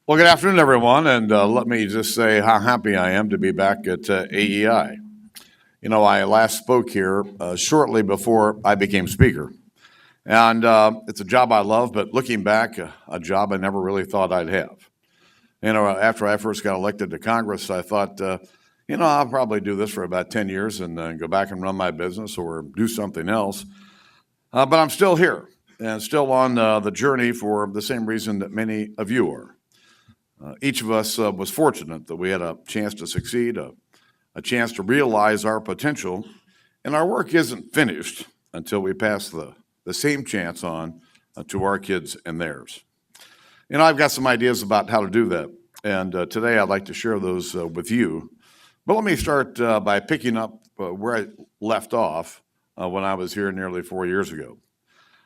Well, good afternoon, everyone, and let me just say how happy I am to be back at AEI. I last spoke here shortly before I became speaker, and it's a job I love, but looking back, a job I never really thought I'd have. After I first got elected to Congress, I thought, I'll probably do this for about 10 years and then go back and run my business or do something else. But I'm still here and still on the journey for the same reason that many of you are. Each of us was fortunate that we had a chance to succeed, a chance to realize our potential, and our work isn't finished until we pass the same chance on to our kids and theirs. I've got some ideas about how to do that, and today I'd like to share those with you. But let me start by picking up where I left off when I was here nearly 4 years ago.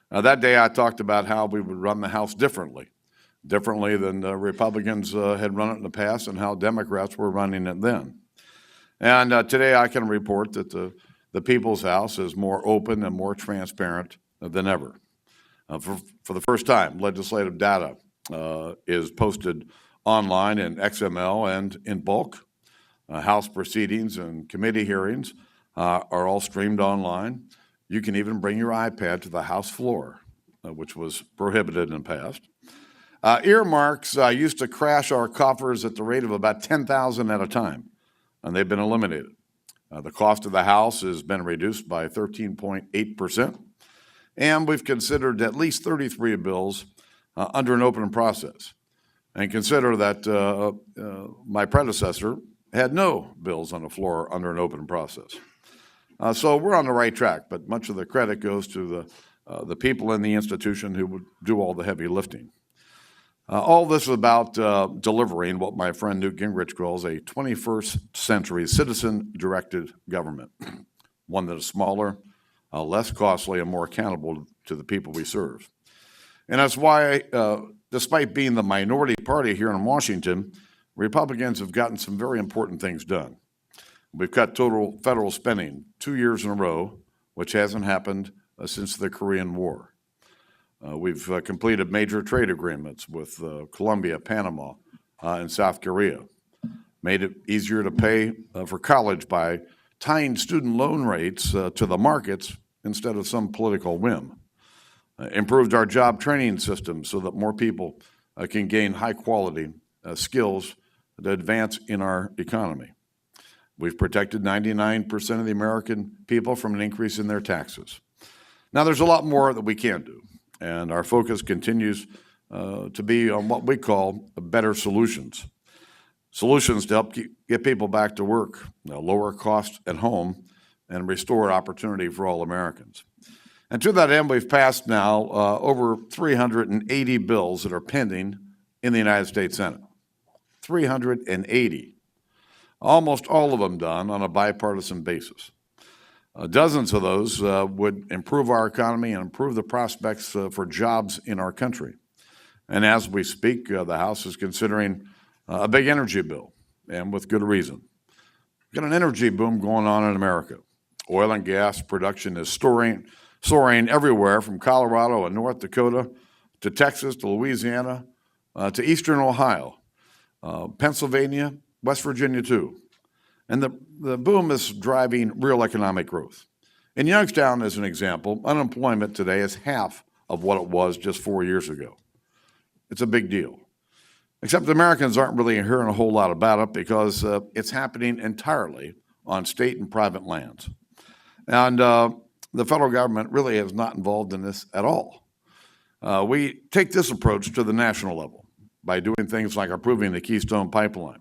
That day I talked about how we would run the House differently than the Republicans had run it in the past and how Democrats were running it then. And today I can report that the People's House is more open and more transparent than ever. For the first time, legislative data is posted online in XML and in bulk. House proceedings and committee hearings are all streamed online. You can even bring your iPad to the House floor, which was prohibited in the past. Earmarks used to crash our coffers at the rate of about 10,000 at a time, and they've been eliminated. The cost of the House has been reduced by 13.8%, and we've considered at least 33 bills under an open process. And consider that my predecessor had no bills on the floor under an open process. So we're on the right track, but much of the credit goes to the people in the institution who would do all the heavy lifting. All this is about delivering what my friend Newt Gingrich calls a 21st century citizen-directed government, one that is smaller, less costly, and more accountable to the people we serve. And that's why, despite being the minority party here in Washington, Republicans have gotten some very important things done. We've cut total federal spending 2 years in a row, which hasn't happened since the Korean War. We've completed major trade agreements with Colombia, Panama, and South Korea. Made it easier to pay for college by tying student loan rates to the markets instead of some political whim. Improved our job training system so that more people can gain high-quality skills to advance in our economy. We've protected 99% of the American people from an increase in their taxes. Now, there's a lot more that we can do. And our focus continues to be on what we call better solutions. Solutions to help get people back to work, lower costs at home, and restore opportunity for all Americans. And to that end, we've passed now over 380 bills that are pending in the United States Senate. 380. Almost all of them done on a bipartisan basis. Dozens of those would improve our economy and improve the prospects for jobs in our country. And as we speak, the House is considering a big energy bill, and with good reason. We've got an energy boom going on in America. Oil and gas production is soaring everywhere from Colorado and North Dakota to Texas to Louisiana to eastern Ohio, Pennsylvania, West Virginia too. And the boom is driving real economic growth. In Youngstown, as an example, unemployment today is half of what it was just 4 years ago. It's a big deal. Except Americans aren't really hearing a whole lot about it because it's happening entirely on state and private lands. And the federal government really is not involved in this at all. We take this approach to the national level by doing things like approving the Keystone Pipeline,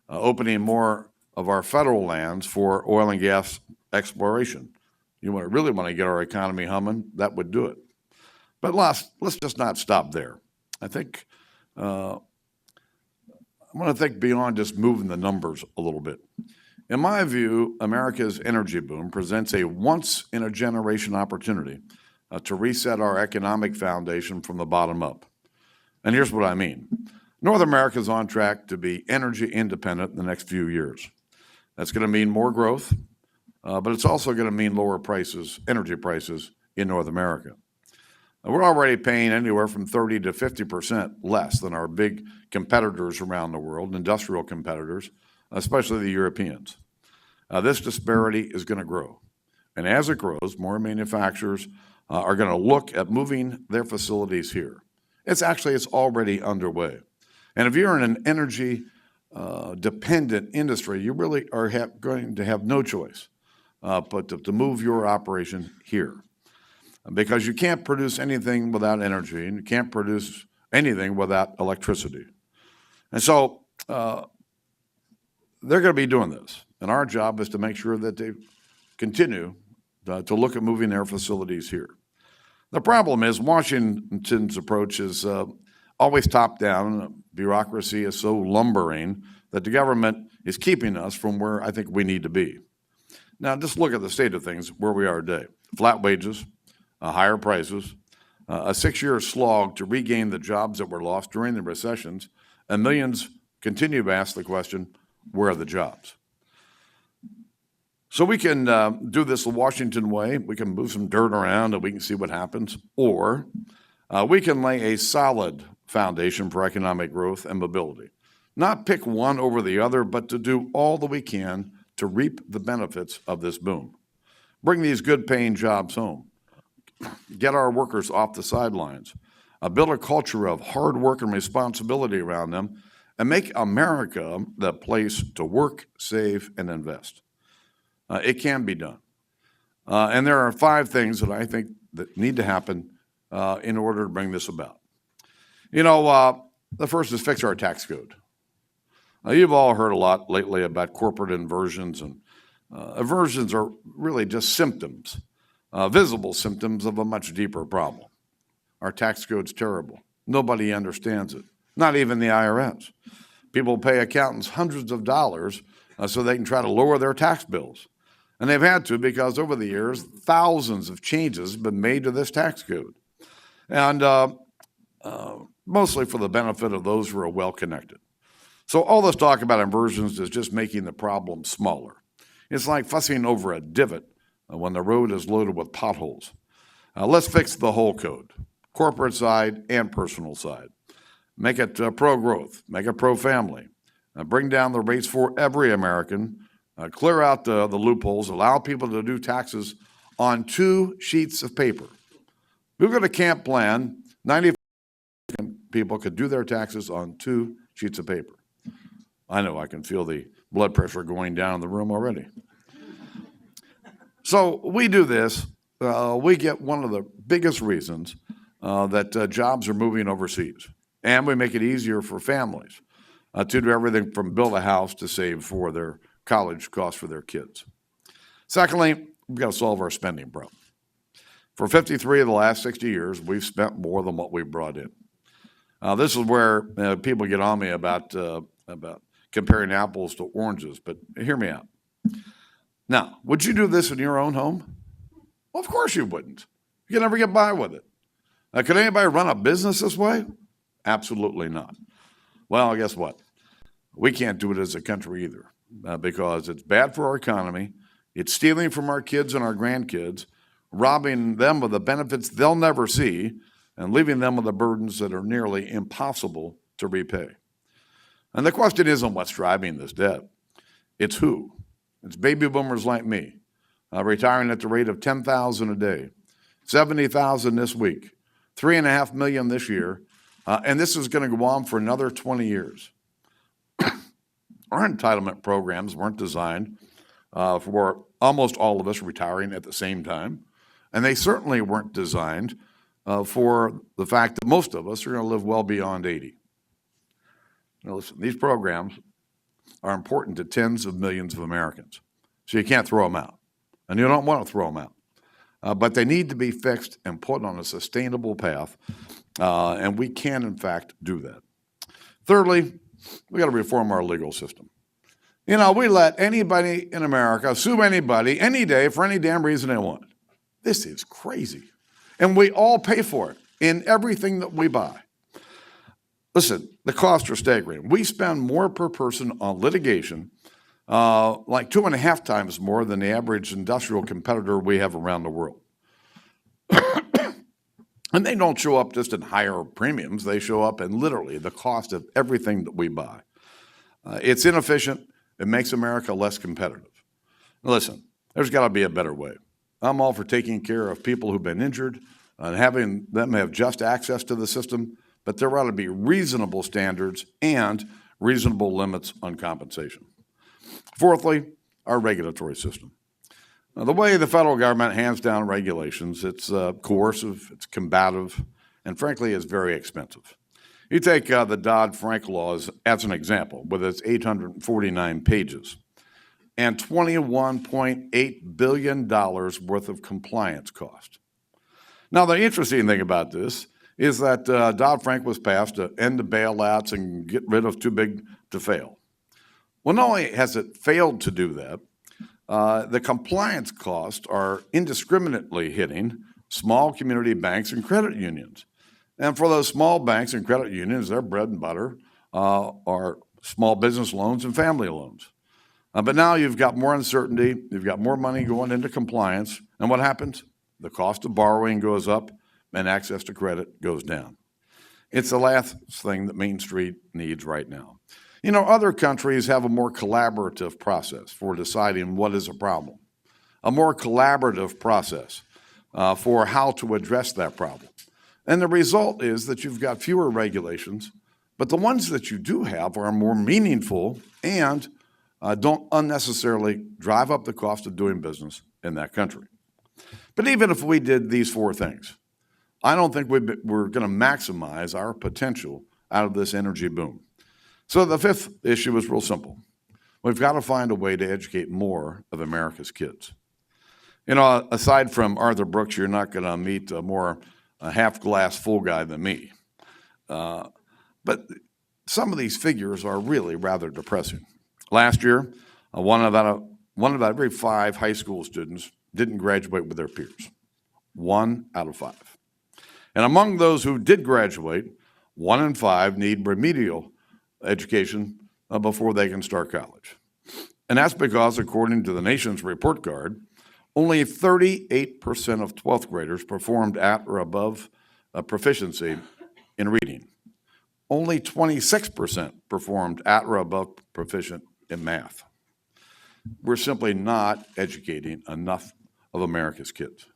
opening more of our federal lands for oil and gas exploration. You really want to get our economy humming, that would do it. But let's just not stop there. I think I want to think beyond just moving the numbers a little bit. In my view, America's energy boom presents a once-in-a-generation opportunity to reset our economic foundation from the bottom up. And here's what I mean. North America is on track to be energy independent in the next few years. That's going to mean more growth, but it's also going to mean lower prices, energy prices in North America. We're already paying anywhere from 30 to 50% less than our big competitors around the world, industrial competitors, especially the Europeans. This disparity is going to grow. And as it grows, more manufacturers are going to look at moving their facilities here. It's already underway. And if you're in an energy dependent industry, you really are going to have no choice but to move your operation here. Because you can't produce anything without energy, and you can't produce anything without electricity. And so they're going to be doing this. And our job is to make sure that they continue to look at moving their facilities here. The problem is Washington's approach is always top down. Bureaucracy is so lumbering that the government is keeping us from where I think we need to be. Now, just look at the state of things where we are today. Flat wages, higher prices, a 6-year slog to regain the jobs that were lost during the recessions, and millions continue to ask the question, where are the jobs? So we can do this the Washington way. We can move some dirt around and we can see what happens. Or we can lay a solid foundation for economic growth and mobility. Not pick one over the other, but to do all that we can to reap the benefits of this boom. Bring these good-paying jobs home. Get our workers off the sidelines. Build a culture of hard work and responsibility around them, and make America the place to work, save, and invest. It can be done. And there are 5 things that I think that need to happen in order to bring this about. The first is fix our tax code. You've all heard a lot lately about corporate inversions, and aversions are really just symptoms, visible symptoms of a much deeper problem. Our tax code's terrible. Nobody understands it, not even the IRS. People pay accountants hundreds of dollars so they can try to lower their tax bills. And they've had to because over the years, thousands of changes have been made to this tax code. And mostly for the benefit of those who are well-connected. So all this talk about inversions is just making the problem smaller. It's like fussing over a divot when the road is loaded with potholes. Let's fix the whole code, corporate side and personal side. Make it pro-growth, make it pro-family. Bring down the rates for every American, clear out the loopholes, allow people to do taxes on 2 sheets of paper. We've got a camp plan, 95 people could do their taxes on 2 sheets of paper. I know, I can feel the blood pressure going down in the room already. So we do this, we get one of the biggest reasons that jobs are moving overseas. And we make it easier for families to do everything from build a house to save for their college costs for their kids. Secondly, we've got to solve our spending problem. For 53 of the last 60 years, we've spent more than what we've brought in. This is where people get on me about comparing apples to oranges, but hear me out. Now, would you do this in your own home? Well, of course you wouldn't. You can never get by with it. Could anybody run a business this way? Absolutely not. Well, guess what? We can't do it as a country either because it's bad for our economy. It's stealing from our kids and our grandkids, robbing them of the benefits they'll never see, and leaving them with the burdens that are nearly impossible to repay. And the question isn't what's driving this debt. It's who. It's baby boomers like me, retiring at the rate of 10,000 a day, 70,000 this week, 3.5 million this year, and this is going to go on for another 20 years. Our entitlement programs weren't designed for almost all of us retiring at the same time, and they certainly weren't designed for the fact that most of us are going to live well beyond 80. Now listen, these programs are important to tens of millions of Americans, so you can't throw them out, and you don't want to throw them out. But they need to be fixed and put on a sustainable path, and we can, in fact, do that. Thirdly, we got to reform our legal system. We let anybody in America sue anybody any day for any damn reason they want. This is crazy. And we all pay for it in everything that we buy. Listen, the costs are staggering. We spend more per person on litigation, like 2.5 times more than the average industrial competitor we have around the world. And they don't show up just in higher premiums. They show up in literally the cost of everything that we buy. It's inefficient. It makes America less competitive. Listen, there's got to be a better way. I'm all for taking care of people who've been injured and having them have just access to the system, but there ought to be reasonable standards and reasonable limits on compensation. Fourthly, our regulatory system. Now, the way the federal government hands down regulations, it's coercive, it's combative, and frankly, it's very expensive. You take the Dodd-Frank laws as an example, with its 849 pages and $21.8 billion worth of compliance cost. Now, the interesting thing about this is that Dodd-Frank was passed to end the bailouts and get rid of too big to fail. Well, not only has it failed to do that, the compliance costs are indiscriminately hitting small community banks and credit unions. And for those small banks and credit unions, their bread and butter are small business loans and family loans. But now you've got more uncertainty, you've got more money going into compliance, and what happens? The cost of borrowing goes up and access to credit goes down. It's the last thing that Main Street needs right now. You know, other countries have a more collaborative process for deciding what is a problem, a more collaborative process for how to address that problem. And the result is that you've got fewer regulations, but the ones that you do have are more meaningful and don't unnecessarily drive up the cost of doing business in that country. But even if we did these four things, I don't think we're going to maximize our potential out of this energy boom. So the fifth issue is real simple. We've got to find a way to educate more of America's kids. You know, aside from Arthur Brooks, you're not going to meet a more half-glass full guy than me. But some of these figures are really rather depressing. Last year, one of every 5 high school students didn't graduate with their peers. 1 out of 5. And among those who did graduate, 1 in 5 need remedial education before they can start college. And that's because, according to the nation's report card, only 38% of 12th graders performed at or above proficiency in reading. Only 26% performed at or above proficient in math. We're simply not educating enough of America's kids.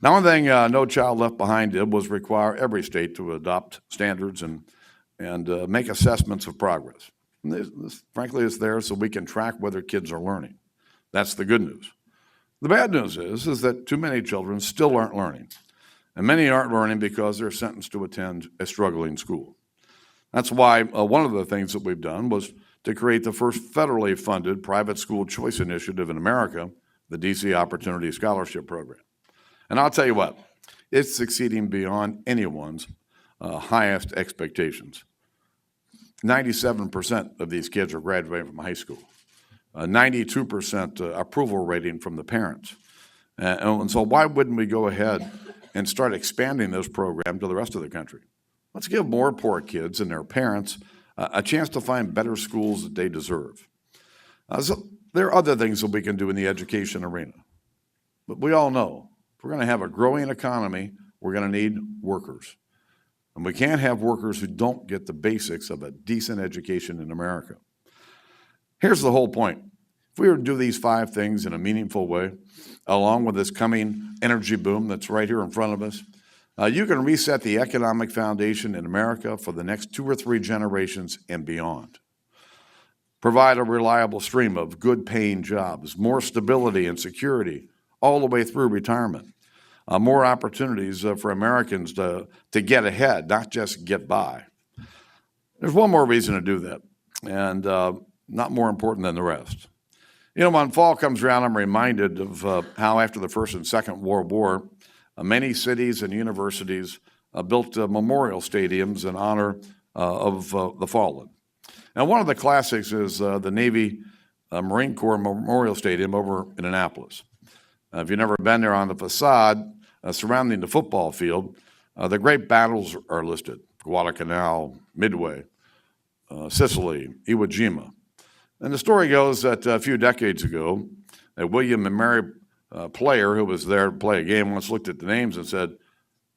Now, one thing No Child Left Behind did was require every state to adopt standards and make assessments of progress. And this, frankly, is there so we can track whether kids are learning. That's the good news. The bad news is that too many children still aren't learning, and many aren't learning because they're sentenced to attend a struggling school. That's why one of the things that we've done was to create the first federally funded private school choice initiative in America, the DC Opportunity Scholarship Program. And I'll tell you what, it's succeeding beyond anyone's highest expectations. 97% of these kids are graduating from high school. 92% approval rating from the parents. And so why wouldn't we go ahead and start expanding this program to the rest of the country? Let's give more poor kids and their parents a chance to find better schools that they deserve. So there are other things that we can do in the education arena. But we all know if we're going to have a growing economy, we're going to need workers. And we can't have workers who don't get the basics of a decent education in America. Here's the whole point. If we were to do these 5 things in a meaningful way, along with this coming energy boom that's right here in front of us, you can reset the economic foundation in America for the next 2 or 3 generations and beyond. Provide a reliable stream of good-paying jobs, more stability and security all the way through retirement. More opportunities for Americans to get ahead, not just get by. There's one more reason to do that, and not more important than the rest. You know, when fall comes around, I'm reminded of how after the First and Second World War, many cities and universities built memorial stadiums in honor of the fallen. Now, one of the classics is the Navy Marine Corps Memorial Stadium over in Annapolis. If you've never been there, on the facade surrounding the football field, the great battles are listed: Guadalcanal, Midway, Sicily, Iwo Jima. And the story goes that a few decades ago, a William and Mary player who was there to play a game once looked at the names and said,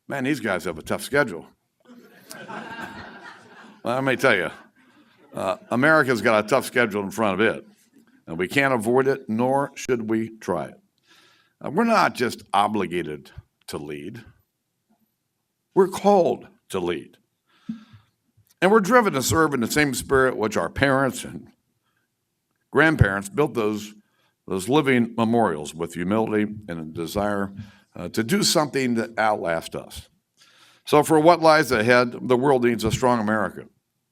Man, these guys have a tough schedule. Well, let me tell you, America's got a tough schedule in front of it, and we can't avoid it, nor should we try it. We're not just obligated to lead, we're called to lead. And we're driven to serve in the same spirit which our parents and grandparents built those living memorials with humility and a desire to do something that outlasts us. So for what lies ahead, the world needs a strong America,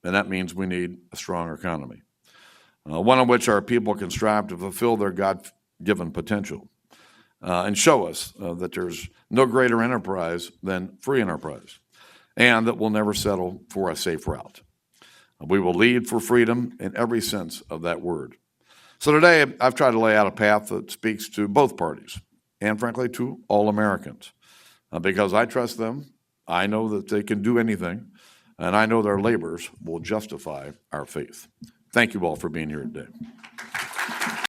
and that means we need a strong economy, one in which our people can strive to fulfill their God-given potential and show us that there's no greater enterprise than free enterprise, and that we'll never settle for a safe route. We will lead for freedom in every sense of that word. So today, I've tried to lay out a path that speaks to both parties and, frankly, to all Americans, because I trust them. I know that they can do anything, and I know their labors will justify our faith. Thank you all for being here today.